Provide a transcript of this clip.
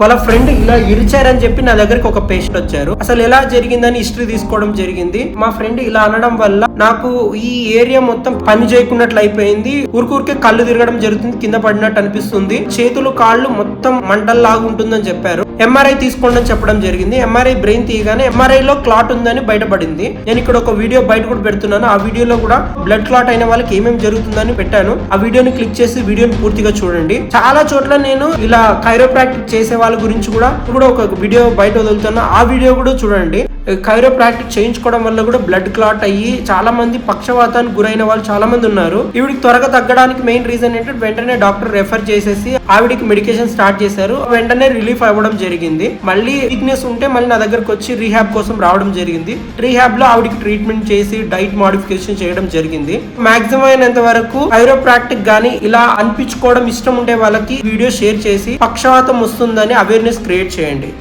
వాళ్ళ ఫ్రెండ్ ఇలా ఇరిచారని చెప్పి నా దగ్గరికి ఒక పేషెంట్ వచ్చారు. అసలు ఎలా జరిగిందని హిస్టరీ తీసుకోవడం జరిగింది. మా ఫ్రెండ్ ఇలా అనడం వల్ల నాకు ఈ ఏరియా మొత్తం పని చేయకున్నట్లు అయిపోయింది. ఊరికే కళ్ళు తిరగడం జరుగుతుంది, కింద పడినట్టు అనిపిస్తుంది, చేతులు కాళ్ళు మొత్తం మంటల్లాగా ఉంటుందని చెప్పారు. ఎంఆర్ఐ తీసుకోండి అని చెప్పడం జరిగింది. ఎంఆర్ఐ బ్రెయిన్ తీయగానే ఎంఆర్ఐ లో క్లాట్ ఉందని బయటపడింది. నేను ఇక్కడ ఒక వీడియో బయట కూడా పెడుతున్నాను. ఆ వీడియోలో కూడా బ్లడ్ క్లాట్ అయిన వాళ్ళకి ఏమేమి జరుగుతుందని పెట్టాను. ఆ వీడియోని క్లిక్ చేసి వీడియోని పూర్తిగా చూడండి. చాలా చోట్ల నేను ఇలా కైరోప్రాక్టిక్ చేసే వాళ్ళ గురించి కూడా ఒక వీడియో బయట వదులుతున్నా. ఆ వీడియో కూడా చూడండి. కైరోప్రాక్టిక్ చేయించుకోవడం వల్ల కూడా బ్లడ్ క్లాట్ అయ్యి చాలా మంది పక్షవాతానికి గురైన వాళ్ళు చాలా మంది ఉన్నారు. ఈవిడికి త్వరగా తగ్గడానికి మెయిన్ రీజన్ ఏంటంటే వెంటనే డాక్టర్ రెఫర్ చేసేసి ఆవిడికి మెడికేషన్ స్టార్ట్ చేశారు. వెంటనే రిలీఫ్ అవ్వడం జరిగింది. మళ్ళీ వీక్నెస్ ఉంటే మళ్ళీ నా దగ్గరకు వచ్చి రీహాబ్ కోసం రావడం జరిగింది. రీహాబ్ లో ఆవిడికి ట్రీట్మెంట్ చేసి డైట్ మాడిఫికేషన్ చేయడం జరిగింది. మాక్సిమం అయినంత వరకు కైరోప్రాక్టిక్ గానీ ఇలా అనిపించుకోవడం ఇష్టం ఉండే వాళ్ళకి వీడియో షేర్ చేసి పక్షవాతం వస్తుందని అవేర్నెస్ క్రియేట్ చేయండి.